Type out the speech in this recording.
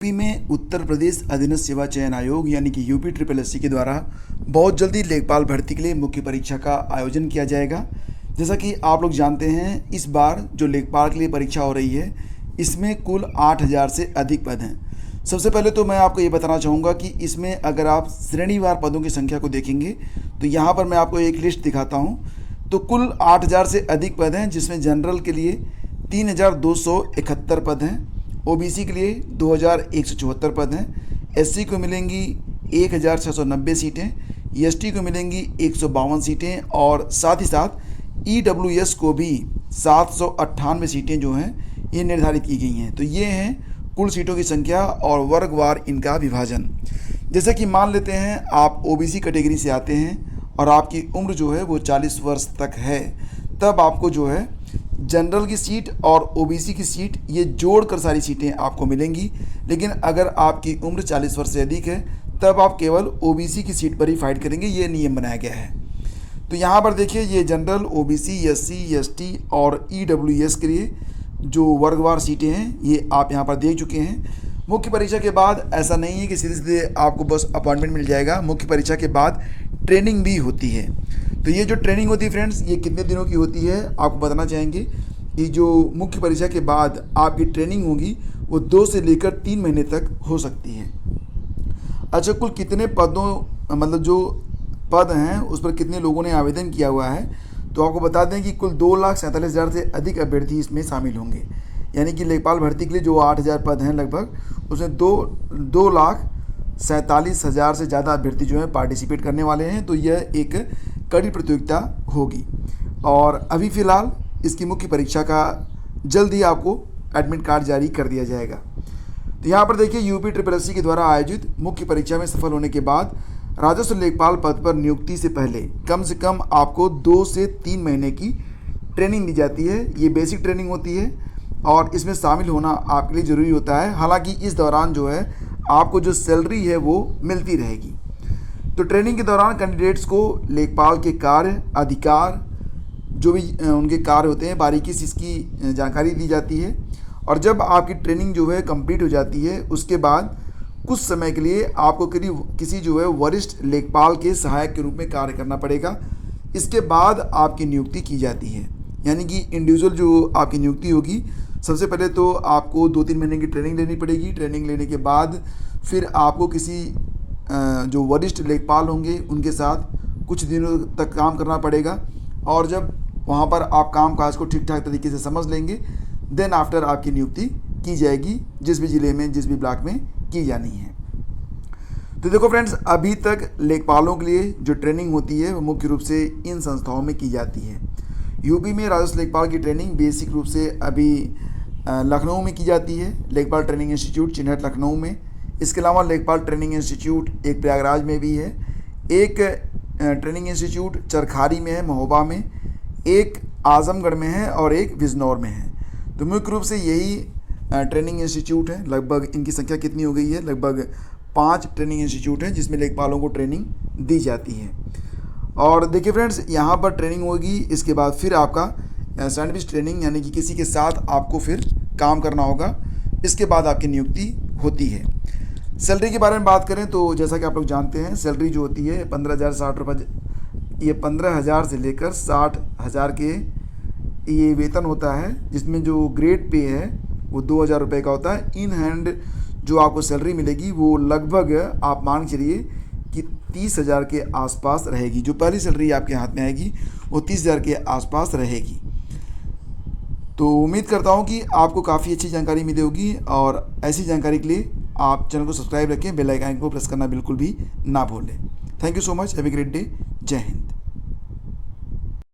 UP में उत्तर प्रदेश अधीनस्थ सेवा चयन आयोग यानी कि यूपी ट्रिपल एससी के द्वारा बहुत जल्दी लेखपाल भर्ती के लिए मुख्य परीक्षा का आयोजन किया जाएगा। जैसा कि आप लोग जानते हैं, इस बार जो लेखपाल के लिए परीक्षा हो रही है इसमें कुल 8000 से अधिक पद हैं। सबसे पहले तो मैं आपको ये बताना चाहूँगा कि इसमें अगर आप श्रेणीवार पदों की संख्या को देखेंगे तो यहाँ पर मैं आपको एक लिस्ट दिखाता हूँ। तो कुल 8000 से अधिक पद हैं, जिसमें जनरल के लिए 3271 पद हैं, ओबीसी के लिए 2174 पद हैं, एससी को मिलेंगी 1690 सीटें, एसटी को मिलेंगी 152 सीटें और साथ ही साथ ईडब्ल्यूएस को भी 798 सीटें जो हैं ये निर्धारित की गई हैं। तो ये हैं कुल सीटों की संख्या और वर्गवार इनका विभाजन। जैसे कि मान लेते हैं आप ओबीसी कैटेगरी से आते हैं और आपकी उम्र जो है वो 40 वर्ष तक है, तब आपको जो है जनरल की सीट और ओबीसी की सीट ये जोड़कर सारी सीटें आपको मिलेंगी। लेकिन अगर आपकी उम्र 40 वर्ष से अधिक है तब आप केवल ओबीसी की सीट पर ही फाइट करेंगे, ये नियम बनाया गया है। तो यहाँ पर देखिए, ये जनरल, ओबीसी, एससी, एसटी और ईडब्ल्यूएस के लिए जो वर्गवार सीटें हैं ये आप यहाँ पर देख चुके हैं। मुख्य परीक्षा के बाद ऐसा नहीं है कि सीधे सीधे आपको बस अपॉइंटमेंट मिल जाएगा। मुख्य परीक्षा के बाद ट्रेनिंग भी होती है। तो ये जो ट्रेनिंग होती है फ्रेंड्स, ये कितने दिनों की होती है आपको बताना चाहेंगे कि जो मुख्य परीक्षा के बाद आपकी ट्रेनिंग होगी वो 2 से लेकर 3 महीने तक हो सकती है। अच्छा, कुल कितने पदों मतलब जो पद हैं उस पर कितने लोगों ने आवेदन किया हुआ है, तो आपको बता दें कि कुल 2,47,000 से अधिक अभ्यर्थी इसमें शामिल होंगे। यानी कि लेखपाल भर्ती के लिए जो 8000 पद हैं लगभग, उसमें 2,47,000 से ज़्यादा अभ्यर्थी जो हैं पार्टिसिपेट करने वाले हैं। तो यह एक कड़ी प्रतियोगिता होगी और अभी फ़िलहाल इसकी मुख्य परीक्षा का जल्द ही आपको एडमिट कार्ड जारी कर दिया जाएगा। तो यहाँ पर देखिए, यूपी ट्रिपल एससी के द्वारा आयोजित मुख्य परीक्षा में सफल होने के बाद राजस्व लेखपाल पद पर नियुक्ति से पहले कम से कम आपको 2 से 3 महीने की ट्रेनिंग दी जाती है। ये बेसिक ट्रेनिंग होती है और इसमें शामिल होना आपके लिए ज़रूरी होता है। हालांकि इस दौरान जो है आपको जो सैलरी है वो मिलती रहेगी। तो ट्रेनिंग के दौरान कैंडिडेट्स को लेखपाल के कार्य, अधिकार, जो भी उनके कार्य होते हैं, बारीकी से इसकी जानकारी दी जाती है। और जब आपकी ट्रेनिंग जो है कंप्लीट हो जाती है उसके बाद कुछ समय के लिए आपको किसी जो है वरिष्ठ लेखपाल के सहायक के रूप में कार्य करना पड़ेगा। इसके बाद आपकी नियुक्ति की जाती है। यानी कि इंडिविजुअल जो आपकी नियुक्ति होगी, सबसे पहले तो आपको 2-3 महीने की ट्रेनिंग लेनी पड़ेगी। ट्रेनिंग लेने के बाद फिर आपको किसी जो वरिष्ठ लेखपाल होंगे उनके साथ कुछ दिनों तक काम करना पड़ेगा। और जब वहाँ पर आप काम काज को ठीक ठाक तरीके से समझ लेंगे, देन आफ्टर आपकी नियुक्ति की जाएगी, जिस भी ज़िले में, जिस भी ब्लॉक में की जानी है। तो देखो फ्रेंड्स, अभी तक लेखपालों के लिए जो ट्रेनिंग होती है वो मुख्य रूप से इन संस्थाओं में की जाती है। यूपी में राजस्व लेखपाल की ट्रेनिंग बेसिक रूप से अभी लखनऊ में की जाती है, लेखपाल ट्रेनिंग इंस्टीट्यूट चिन्हट लखनऊ में। इसके अलावा लेखपाल ट्रेनिंग इंस्टीट्यूट एक प्रयागराज में भी है, एक ट्रेनिंग इंस्टीट्यूट चरखारी में है, महोबा में, एक आजमगढ़ में है और एक बिजनौर में है। तो मुख्य रूप से यही ट्रेनिंग इंस्टीट्यूट है। लगभग इनकी संख्या कितनी हो गई है, लगभग 5 ट्रेनिंग इंस्टीट्यूट हैं जिसमें लेखपालों को ट्रेनिंग दी जाती है। और देखिए फ्रेंड्स, यहाँ पर ट्रेनिंग होगी, इसके बाद फिर आपका सैंडविच ट्रेनिंग यानी कि किसी के साथ आपको फिर काम करना होगा। इसके बाद आपकी नियुक्ति होती है। सैलरी के बारे में बात करें तो जैसा कि आप लोग जानते हैं, सैलरी जो होती है 15,060 रुपये, ये 15,000 से लेकर 60,000 के ये वेतन होता है, जिसमें जो ग्रेड पे है वो 2,000 रुपये का होता है। इन हैंड जो आपको सैलरी मिलेगी वो लगभग आप मान के चलिए कि 30,000 के आसपास रहेगी। जो पहली सैलरी आपके हाथ में आएगी वो 30,000 के आसपास रहेगी। तो उम्मीद करता हूँ कि आपको काफ़ी अच्छी जानकारी मिली होगी और ऐसी जानकारी के लिए आप चैनल को सब्सक्राइब रखें, बेल आइकन को प्रेस करना बिल्कुल भी ना भूलें। Thank you so much, have a great day, जय हिंद।